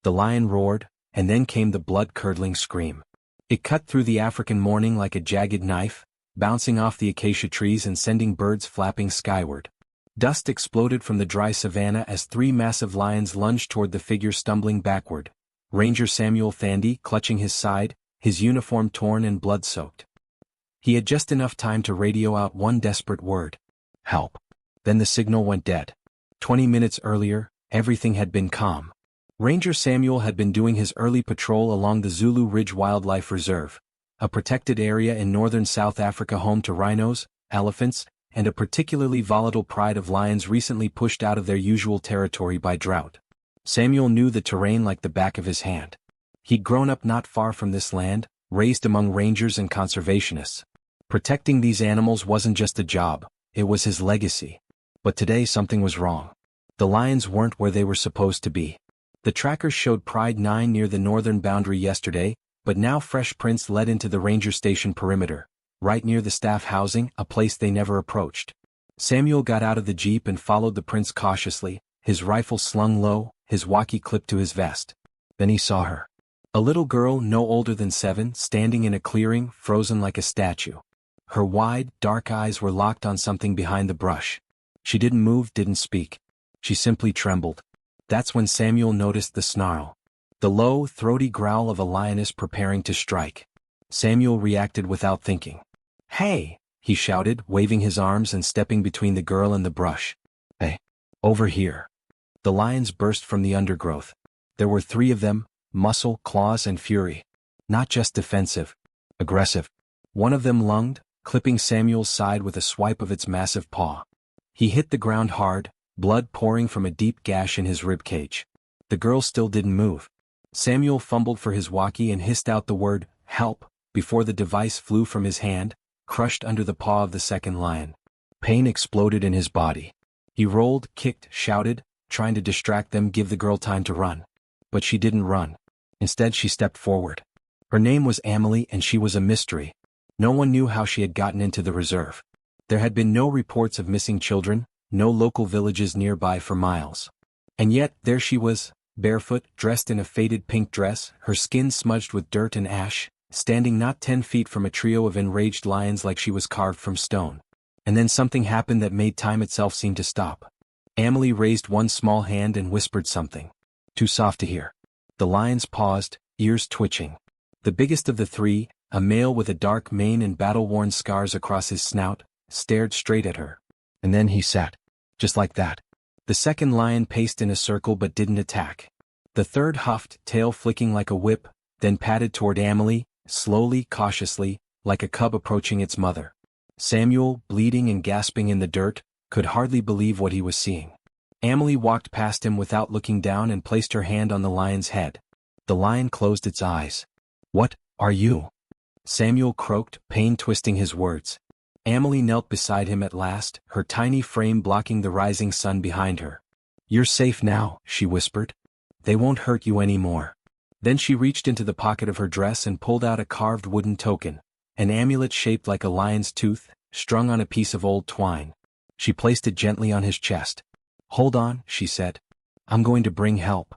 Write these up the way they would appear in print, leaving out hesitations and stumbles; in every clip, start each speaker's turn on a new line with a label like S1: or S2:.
S1: The lion roared, and then came the blood-curdling scream. It cut through the African morning like a jagged knife, bouncing off the acacia trees and sending birds flapping skyward. Dust exploded from the dry savanna as three massive lions lunged toward the figure stumbling backward. Ranger Samuel Thandi clutching his side, his uniform torn and blood-soaked. He had just enough time to radio out one desperate word. Help. Then the signal went dead. 20 minutes earlier, everything had been calm. Ranger Samuel had been doing his early patrol along the Zulu Ridge Wildlife Reserve, a protected area in northern South Africa home to rhinos, elephants, and a particularly volatile pride of lions recently pushed out of their usual territory by drought. Samuel knew the terrain like the back of his hand. He'd grown up not far from this land, raised among rangers and conservationists. Protecting these animals wasn't just a job, it was his legacy. But today something was wrong. The lions weren't where they were supposed to be. The trackers showed Pride 9 near the northern boundary yesterday, but now fresh prints led into the ranger station perimeter, right near the staff housing, a place they never approached. Samuel got out of the jeep and followed the prints cautiously, his rifle slung low, his walkie clipped to his vest. Then he saw her. A little girl no older than 7, standing in a clearing, frozen like a statue. Her wide, dark eyes were locked on something behind the brush. She didn't move, didn't speak. She simply trembled. That's when Samuel noticed the snarl. The low, throaty growl of a lioness preparing to strike. Samuel reacted without thinking. "Hey!" he shouted, waving his arms and stepping between the girl and the brush. "Hey! Over here!" The lions burst from the undergrowth. There were 3 of them, muscle, claws and fury. Not just defensive. Aggressive. One of them lunged, clipping Samuel's side with a swipe of its massive paw. He hit the ground hard, blood pouring from a deep gash in his ribcage. The girl still didn't move. Samuel fumbled for his walkie and hissed out the word, "Help," before the device flew from his hand, crushed under the paw of the second lion. Pain exploded in his body. He rolled, kicked, shouted, trying to distract them, give the girl time to run. But she didn't run. Instead she stepped forward. Her name was Amelie and she was a mystery. No one knew how she had gotten into the reserve. There had been no reports of missing children, no local villages nearby for miles. And yet, there she was, barefoot, dressed in a faded pink dress, her skin smudged with dirt and ash, standing not 10 feet from a trio of enraged lions like she was carved from stone. And then something happened that made time itself seem to stop. Amelie raised one small hand and whispered something. Too soft to hear. The lions paused, ears twitching. The biggest of the 3, a male with a dark mane and battle-worn scars across his snout, stared straight at her. And then he sat. Just like that. The second lion paced in a circle but didn't attack. The third huffed, tail flicking like a whip, then padded toward Amelie, slowly, cautiously, like a cub approaching its mother. Samuel, bleeding and gasping in the dirt, could hardly believe what he was seeing. Amelie walked past him without looking down and placed her hand on the lion's head. The lion closed its eyes. "What are you?" Samuel croaked, pain twisting his words. Amelie knelt beside him at last, her tiny frame blocking the rising sun behind her. "You're safe now," she whispered. "They won't hurt you anymore." Then she reached into the pocket of her dress and pulled out a carved wooden token, an amulet shaped like a lion's tooth, strung on a piece of old twine. She placed it gently on his chest. "Hold on," she said. "I'm going to bring help."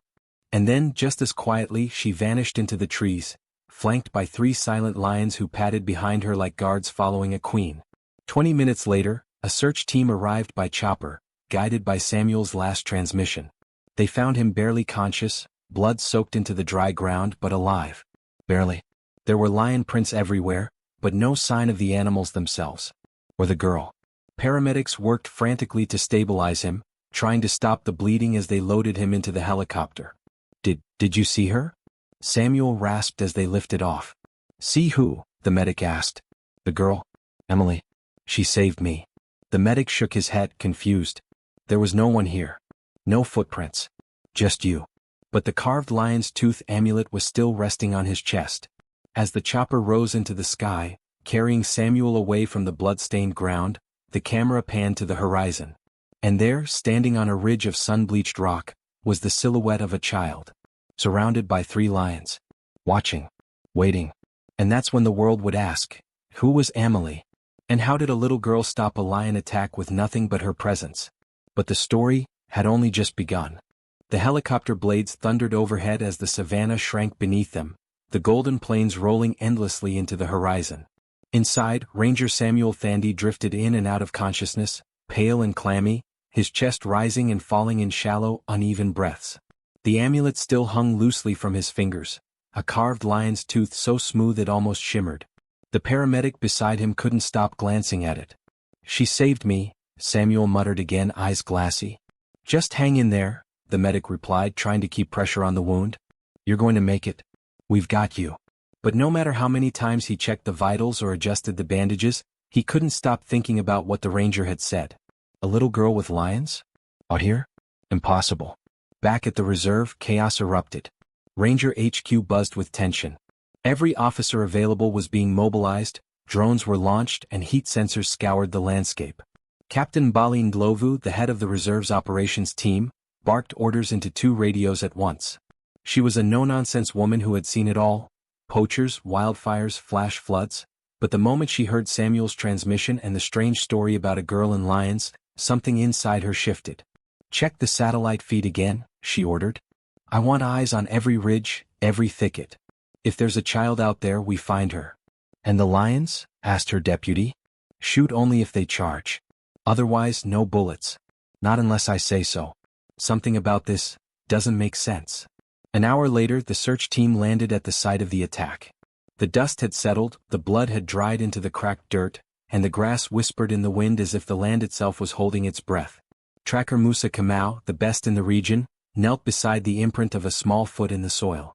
S1: And then, just as quietly, she vanished into the trees, flanked by 3 silent lions who padded behind her like guards following a queen. 20 minutes later, a search team arrived by chopper, guided by Samuel's last transmission. They found him barely conscious, blood soaked into the dry ground but alive. Barely. There were lion prints everywhere, but no sign of the animals themselves. Or the girl. Paramedics worked frantically to stabilize him, trying to stop the bleeding as they loaded him into the helicopter. Did you see her?" Samuel rasped as they lifted off. "See who?" the medic asked. "The girl. Emily. She saved me." The medic shook his head, confused. "There was no one here. No footprints. Just you." But the carved lion's tooth amulet was still resting on his chest. As the chopper rose into the sky, carrying Samuel away from the blood-stained ground, the camera panned to the horizon. And there, standing on a ridge of sun-bleached rock, was the silhouette of a child, surrounded by 3 lions. Watching. Waiting. And that's when the world would ask, who was Amelie? And how did a little girl stop a lion attack with nothing but her presence? But the story had only just begun. The helicopter blades thundered overhead as the savannah shrank beneath them, the golden plains rolling endlessly into the horizon. Inside, Ranger Samuel Thandi drifted in and out of consciousness, pale and clammy, his chest rising and falling in shallow, uneven breaths. The amulet still hung loosely from his fingers, a carved lion's tooth so smooth it almost shimmered. The paramedic beside him couldn't stop glancing at it. "She saved me," Samuel muttered again, eyes glassy. "Just hang in there," the medic replied, trying to keep pressure on the wound. "You're going to make it. We've got you." But no matter how many times he checked the vitals or adjusted the bandages, he couldn't stop thinking about what the ranger had said. A little girl with lions? Out here? Impossible. Back at the reserve, chaos erupted. Ranger HQ buzzed with tension. Every officer available was being mobilized, drones were launched, and heat sensors scoured the landscape. Captain Bali Ndlovu, the head of the reserve's operations team, barked orders into 2 radios at once. She was a no-nonsense woman who had seen it all: poachers, wildfires, flash floods. But the moment she heard Samuel's transmission and the strange story about a girl and lions, something inside her shifted. "Check the satellite feed again," she ordered. "I want eyes on every ridge, every thicket. If there's a child out there, we find her." "And the lions?" asked her deputy. "Shoot only if they charge. Otherwise, no bullets. Not unless I say so. Something about this doesn't make sense." An hour later, the search team landed at the site of the attack. The dust had settled, the blood had dried into the cracked dirt, and the grass whispered in the wind as if the land itself was holding its breath. Tracker Musa Kamau, the best in the region, knelt beside the imprint of a small foot in the soil.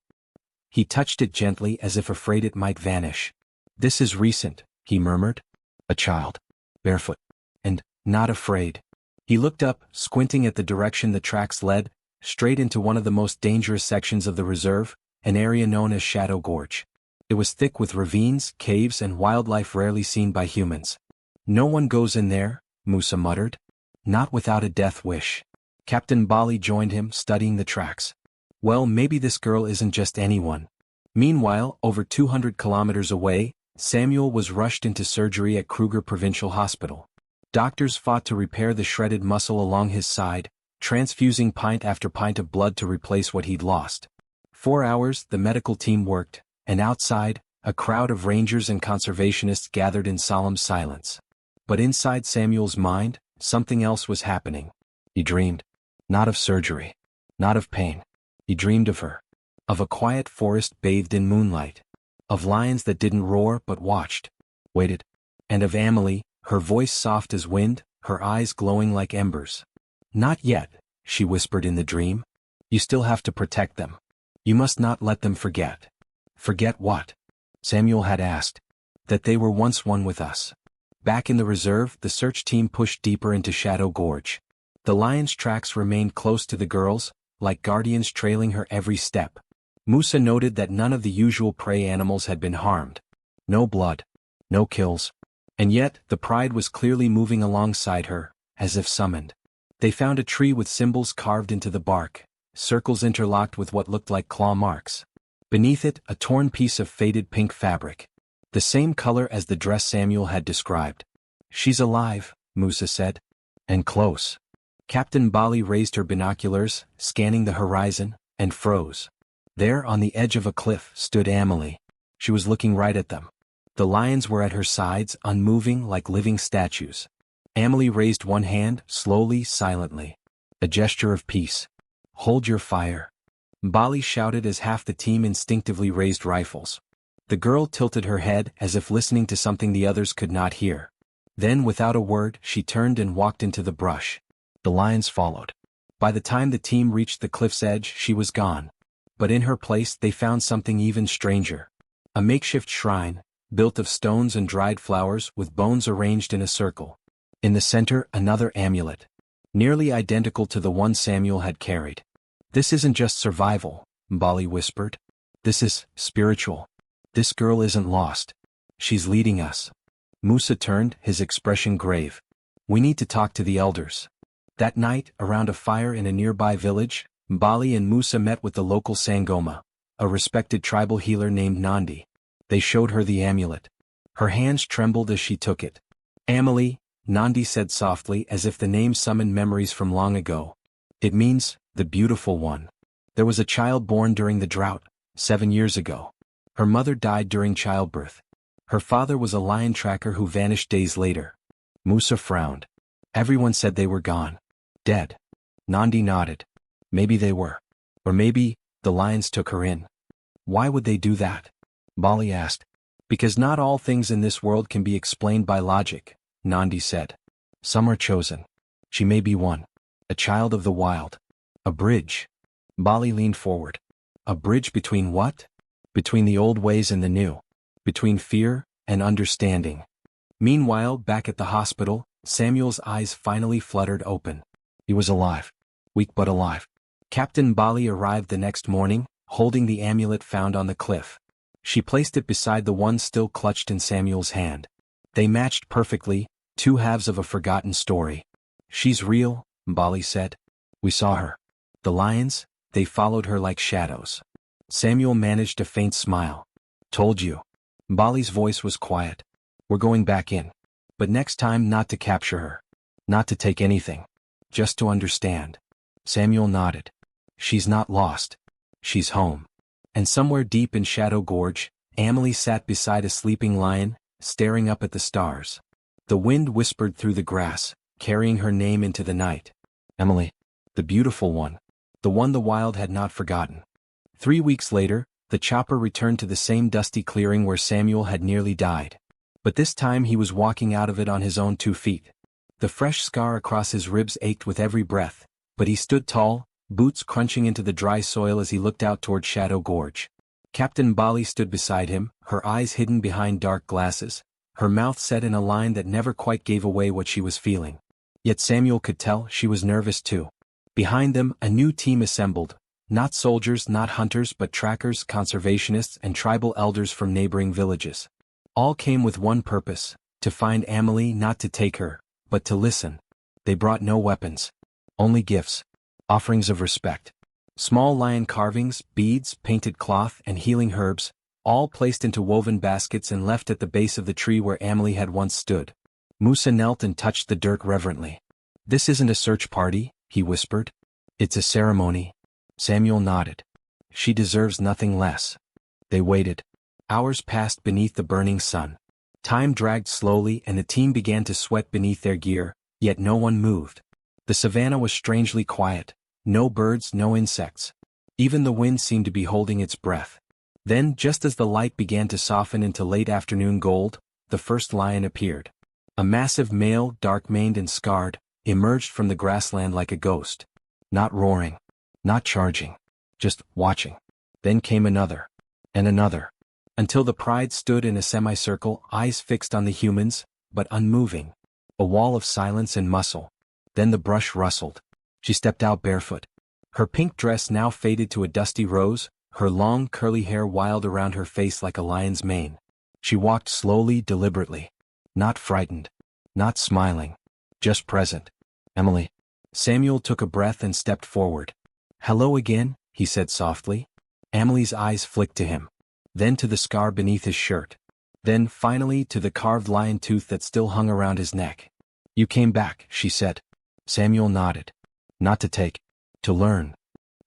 S1: He touched it gently as if afraid it might vanish. "This is recent," he murmured. "A child. Barefoot. And not afraid." He looked up, squinting at the direction the tracks led, straight into one of the most dangerous sections of the reserve, an area known as Shadow Gorge. It was thick with ravines, caves, and wildlife rarely seen by humans. "No one goes in there," Musa muttered. "Not without a death wish." Captain Bali joined him, studying the tracks. "Well, maybe this girl isn't just anyone." Meanwhile, over 200 kilometers away, Samuel was rushed into surgery at Kruger Provincial Hospital. Doctors fought to repair the shredded muscle along his side, transfusing pint after pint of blood to replace what he'd lost. 4 hours the medical team worked, and outside, a crowd of rangers and conservationists gathered in solemn silence. But inside Samuel's mind, something else was happening. He dreamed. Not of surgery. Not of pain. He dreamed of her. Of a quiet forest bathed in moonlight. Of lions that didn't roar but watched. Waited. And of Amelie, her voice soft as wind, her eyes glowing like embers. "Not yet," she whispered in the dream. "You still have to protect them. You must not let them forget." "Forget what?" Samuel had asked. "That they were once one with us." Back in the reserve, the search team pushed deeper into Shadow Gorge. The lion's tracks remained close to the girls, like guardians trailing her every step. Musa noted that none of the usual prey animals had been harmed. No blood. No kills. And yet, the pride was clearly moving alongside her, as if summoned. They found a tree with symbols carved into the bark, circles interlocked with what looked like claw marks. Beneath it, a torn piece of faded pink fabric. The same color as the dress Samuel had described. "She's alive," Musa said. "And close." Captain Bali raised her binoculars, scanning the horizon, and froze. There, on the edge of a cliff, stood Amelie. She was looking right at them. The lions were at her sides, unmoving like living statues. Amelie raised one hand, slowly, silently. A gesture of peace. "Hold your fire." Bali shouted as half the team instinctively raised rifles. The girl tilted her head as if listening to something the others could not hear. Then, without a word, she turned and walked into the brush. The lions followed. By the time the team reached the cliff's edge, she was gone. But in her place they found something even stranger. A makeshift shrine, built of stones and dried flowers with bones arranged in a circle. In the center, another amulet. Nearly identical to the one Samuel had carried. "This isn't just survival," Bali whispered. "This is spiritual. This girl isn't lost. She's leading us." Musa turned, his expression grave. "We need to talk to the elders." That night, around a fire in a nearby village, Bali and Musa met with the local Sangoma, a respected tribal healer named Nandi. They showed her the amulet. Her hands trembled as she took it. "Amelie," Nandi said softly, as if the name summoned memories from long ago. It means, the beautiful one. There was a child born during the drought, 7 years ago. Her mother died during childbirth. Her father was a lion tracker who vanished days later. Musa frowned. Everyone said they were gone. Dead. Nandi nodded. Maybe they were. Or maybe, the lions took her in. Why would they do that? Bali asked. Because not all things in this world can be explained by logic, Nandi said. Some are chosen. She may be one. A child of the wild. A bridge. Bali leaned forward. A bridge between what? Between the old ways and the new. Between fear and understanding. Meanwhile, back at the hospital, Samuel's eyes finally fluttered open. He was alive. Weak but alive. Captain Bali arrived the next morning, holding the amulet found on the cliff. She placed it beside the one still clutched in Samuel's hand. They matched perfectly, two halves of a forgotten story. She's real, Bali said. We saw her. The lions, they followed her like shadows. Samuel managed a faint smile. Told you. Bali's voice was quiet. We're going back in. But next time not to capture her. Not to take anything. Just to understand. Samuel nodded. She's not lost. She's home. And somewhere deep in Shadow Gorge, Amelie sat beside a sleeping lion, staring up at the stars. The wind whispered through the grass, carrying her name into the night. Emily. The beautiful one. The one the wild had not forgotten. 3 weeks later, the chopper returned to the same dusty clearing where Samuel had nearly died. But this time he was walking out of it on his own 2 feet. The fresh scar across his ribs ached with every breath, but he stood tall, boots crunching into the dry soil as he looked out toward Shadow Gorge. Captain Bali stood beside him, her eyes hidden behind dark glasses, her mouth set in a line that never quite gave away what she was feeling. Yet Samuel could tell she was nervous too. Behind them, a new team assembled. Not soldiers, not hunters, but trackers, conservationists, and tribal elders from neighboring villages. All came with one purpose, to find Amelie, not to take her, but to listen. They brought no weapons. Only gifts. Offerings of respect. Small lion carvings, beads, painted cloth, and healing herbs, all placed into woven baskets and left at the base of the tree where Amelie had once stood. Musa knelt and touched the dirt reverently. This isn't a search party, he whispered. It's a ceremony. Samuel nodded. She deserves nothing less. They waited. Hours passed beneath the burning sun. Time dragged slowly and the team began to sweat beneath their gear, yet no one moved. The savannah was strangely quiet. No birds, no insects. Even the wind seemed to be holding its breath. Then, just as the light began to soften into late afternoon gold, the first lion appeared. A massive male, dark-maned and scarred, emerged from the grassland like a ghost. Not roaring. Not charging. Just watching. Then came another. And another. Until the pride stood in a semicircle, eyes fixed on the humans, but unmoving. A wall of silence and muscle. Then the brush rustled. She stepped out barefoot. Her pink dress now faded to a dusty rose, her long curly hair wild around her face like a lion's mane. She walked slowly, deliberately. Not frightened. Not smiling. Just present. Emily. Samuel took a breath and stepped forward. Hello again, he said softly. Amelie's eyes flicked to him. Then to the scar beneath his shirt. Then, finally, to the carved lion tooth that still hung around his neck. You came back, she said. Samuel nodded. Not to take. To learn.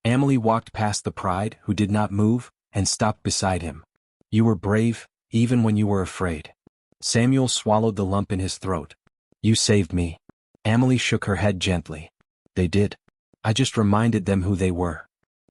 S1: Amelie walked past the pride, who did not move, and stopped beside him. You were brave, even when you were afraid. Samuel swallowed the lump in his throat. You saved me. Amelie shook her head gently. They did. I just reminded them who they were.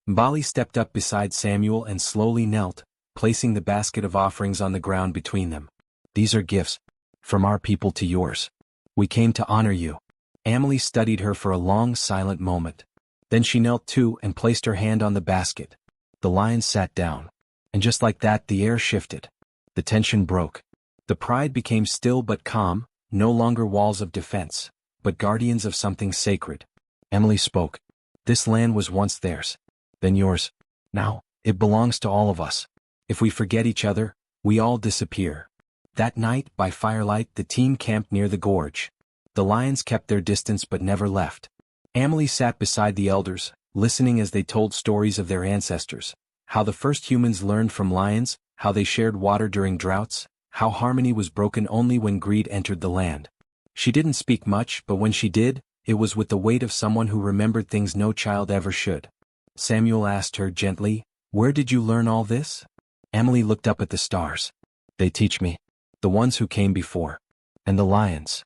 S1: Bali stepped up beside Samuel and slowly knelt, placing the basket of offerings on the ground between them. These are gifts. From our people to yours. We came to honor you. Amelie studied her for a long, silent moment. Then she knelt too and placed her hand on the basket. The lion sat down. And just like that, the air shifted. The tension broke. The pride became still but calm, no longer walls of defense, but guardians of something sacred. Emily spoke. This land was once theirs. Then yours. Now, it belongs to all of us. If we forget each other, we all disappear. That night, by firelight, the team camped near the gorge. The lions kept their distance but never left. Amelie sat beside the elders, listening as they told stories of their ancestors. How the first humans learned from lions, how they shared water during droughts, how harmony was broken only when greed entered the land. She didn't speak much, but when she did, It was with the weight of someone who remembered things no child ever should. Samuel asked her gently, "Where did you learn all this?" Emily looked up at the stars. "They teach me. The ones who came before. And the lions."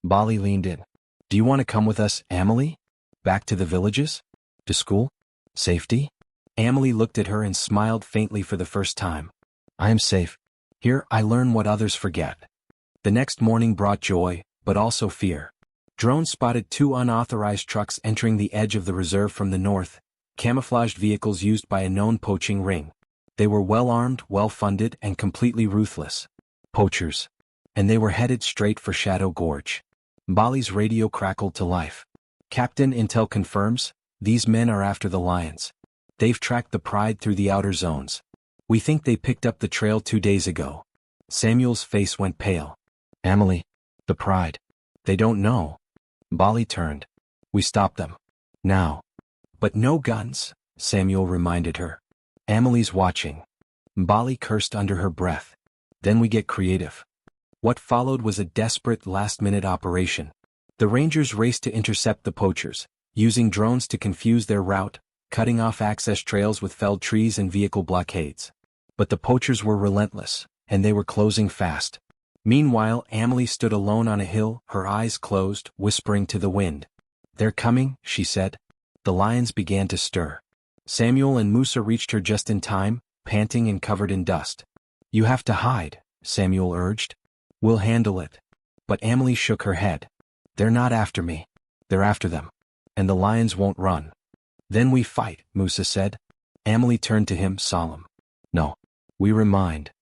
S1: Bali leaned in. "Do you want to come with us, Emily? Back to the villages? To school? Safety?" Emily looked at her and smiled faintly for the first time. "I am safe. Here I learn what others forget." The next morning brought joy, but also fear. Drones spotted 2 unauthorized trucks entering the edge of the reserve from the north, camouflaged vehicles used by a known poaching ring. They were well-armed, well-funded, and completely ruthless. Poachers. And they were headed straight for Shadow Gorge. Bali's radio crackled to life. "Captain, intel confirms, these men are after the lions. They've tracked the Pride through the outer zones. We think they picked up the trail 2 days ago." Samuel's face went pale. "Emily, the Pride. They don't know." Bali turned. "We stopped them. Now." "But no guns," Samuel reminded her. "Emily's watching." Bali cursed under her breath. "Then we get creative." What followed was a desperate last-minute operation. The Rangers raced to intercept the poachers, using drones to confuse their route, cutting off access trails with felled trees and vehicle blockades. But the poachers were relentless, and they were closing fast. Meanwhile, Emily stood alone on a hill, her eyes closed, whispering to the wind. "They're coming," she said. The lions began to stir. Samuel and Musa reached her just in time, panting and covered in dust. "You have to hide," Samuel urged. "We'll handle it." But Emily shook her head. "They're not after me. They're after them. And the lions won't run." "Then we fight," Musa said. Emily turned to him, solemn. "No. We remind."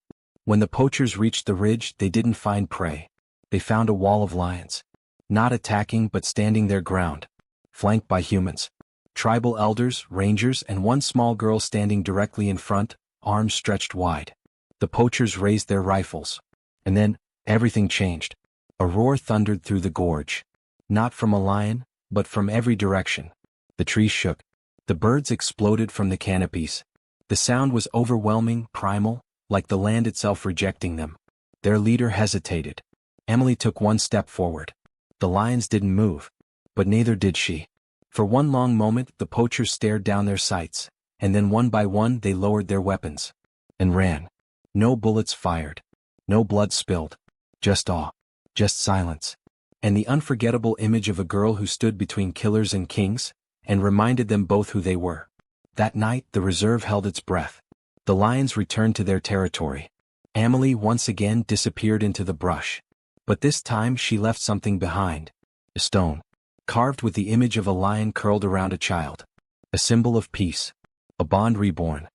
S1: When the poachers reached the ridge, they didn't find prey. They found a wall of lions. Not attacking but standing their ground. Flanked by humans. Tribal elders, rangers, and one small girl standing directly in front, arms stretched wide. The poachers raised their rifles. And then, everything changed. A roar thundered through the gorge. Not from a lion, but from every direction. The trees shook. The birds exploded from the canopies. The sound was overwhelming, primal, like the land itself rejecting them. Their leader hesitated. Emily took one step forward. The lions didn't move. But neither did she. For one long moment the poachers stared down their sights, and then one by one they lowered their weapons. And ran. No bullets fired. No blood spilled. Just awe. Just silence. And the unforgettable image of a girl who stood between killers and kings, and reminded them both who they were. That night the reserve held its breath. The lions returned to their territory. Emily once again disappeared into the brush. But this time she left something behind. A stone. Carved with the image of a lion curled around a child. A symbol of peace. A bond reborn.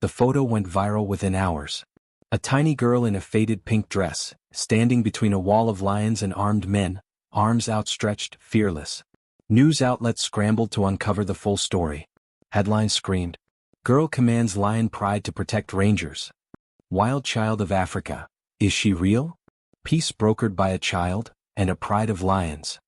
S1: The photo went viral within hours. A tiny girl in a faded pink dress, standing between a wall of lions and armed men, arms outstretched, fearless. News outlets scrambled to uncover the full story. Headlines screamed, "Girl commands lion pride to protect rangers." "Wild child of Africa. Is she real?" Peace brokered by a child, and a pride of lions.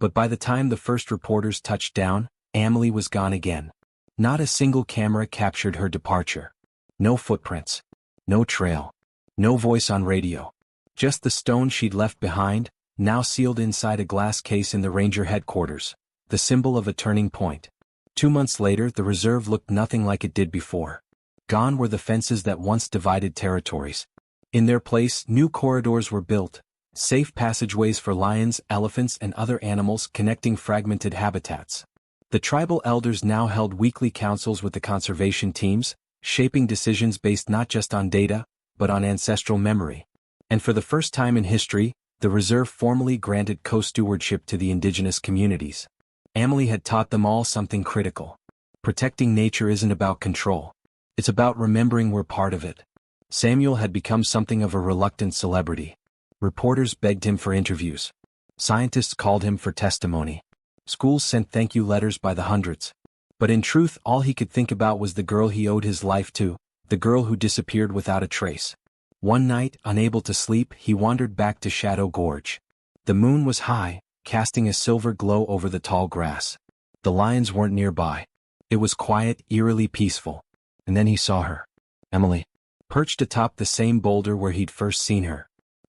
S1: But by the time the first reporters touched down, Emily was gone again. Not a single camera captured her departure. No footprints. No trail. No voice on radio. Just the stone she'd left behind, now sealed inside a glass case in the ranger headquarters, the symbol of a turning point. 2 months later the reserve looked nothing like it did before. Gone were the fences that once divided territories. In their place, new corridors were built, safe passageways for lions, elephants, and other animals connecting fragmented habitats. The tribal elders now held weekly councils with the conservation teams, shaping decisions based not just on data, but on ancestral memory. And for the first time in history, the reserve formally granted co-stewardship to the indigenous communities. Emily had taught them all something critical. Protecting nature isn't about control. It's about remembering we're part of it. Samuel had become something of a reluctant celebrity. Reporters begged him for interviews. Scientists called him for testimony. Schools sent thank you letters by the hundreds. But in truth, all he could think about was the girl he owed his life to, the girl who disappeared without a trace. One night, unable to sleep, he wandered back to Shadow Gorge. The moon was high, casting a silver glow over the tall grass. The lions weren't nearby. It was quiet, eerily peaceful. And then he saw her. Emily. Perched atop the same boulder where he'd first seen her.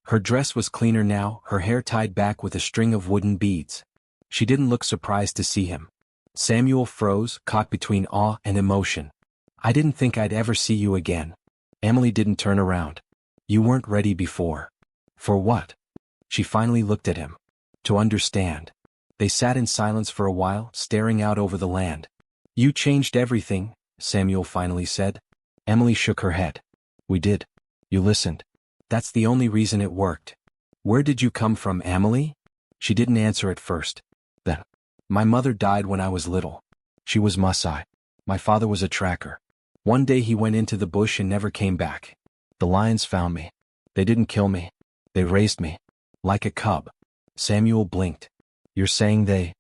S1: Her dress was cleaner now, her hair tied back with a string of wooden beads. She didn't look surprised to see him. Samuel froze, caught between awe and emotion. I didn't think I'd ever see you again. Emily didn't turn around. You weren't ready before. For what? She finally looked at him. To understand. They sat in silence for a while, staring out over the land. You changed everything, Samuel finally said. Emily shook her head. We did. You listened. That's the only reason it worked. Where did you come from, Emily? She didn't answer at first. Then. My mother died when I was little. She was Maasai. My father was a tracker. One day he went into the bush and never came back. The lions found me. They didn't kill me. They raised me. Like a cub. Samuel blinked. You're saying they?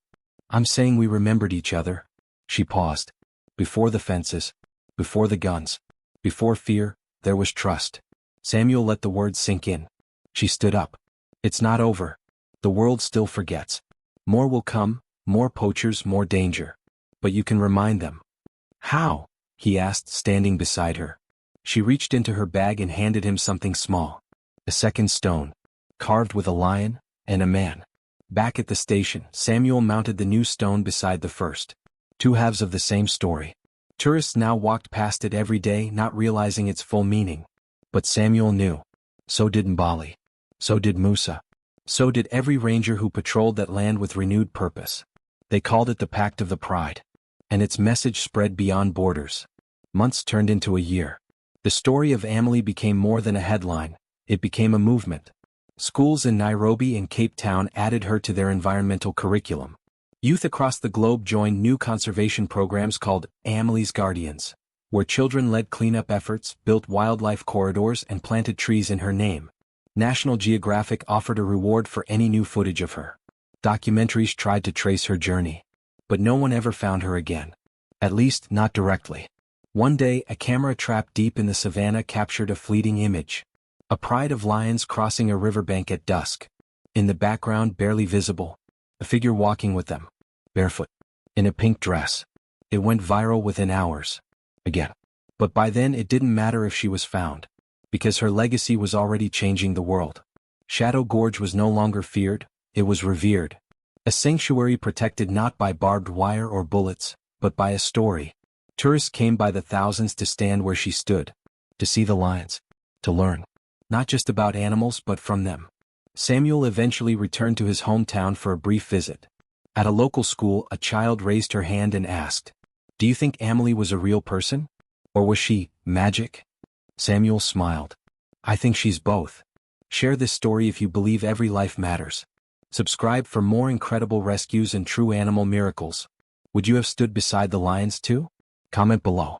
S1: I'm saying we remembered each other. She paused. Before the fences. Before the guns. Before fear, there was trust. Samuel let the words sink in. She stood up. It's not over. The world still forgets. More will come, more poachers, more danger. But you can remind them. How? He asked, standing beside her. She reached into her bag and handed him something small. A second stone. Carved with a lion and a man. Back at the station, Samuel mounted the new stone beside the first. Two halves of the same story. Tourists now walked past it every day, not realizing its full meaning. But Samuel knew. So did Mbali. So did Musa. So did every ranger who patrolled that land with renewed purpose. They called it the Pact of the Pride. And its message spread beyond borders. Months turned into a year. The story of Emily became more than a headline. It became a movement. Schools in Nairobi and Cape Town added her to their environmental curriculum. Youth across the globe joined new conservation programs called Emily's Guardians, where children led cleanup efforts, built wildlife corridors, and planted trees in her name. National Geographic offered a reward for any new footage of her. Documentaries tried to trace her journey. But no one ever found her again. At least, not directly. One day, a camera trapped deep in the savannah captured a fleeting image. A pride of lions crossing a riverbank at dusk. In the background, barely visible, a figure walking with them, barefoot, in a pink dress. It went viral within hours. Again. But by then it didn't matter if she was found. Because her legacy was already changing the world. Shadow Gorge was no longer feared, it was revered. A sanctuary protected not by barbed wire or bullets, but by a story. Tourists came by the thousands to stand where she stood. To see the lions. To learn. Not just about animals but from them. Samuel eventually returned to his hometown for a brief visit. At a local school, a child raised her hand and asked, "Do you think Emily was a real person? Or was she magic?" Samuel smiled. "I think she's both." Share this story if you believe every life matters. Subscribe for more incredible rescues and true animal miracles. Would you have stood beside the lions too? Comment below.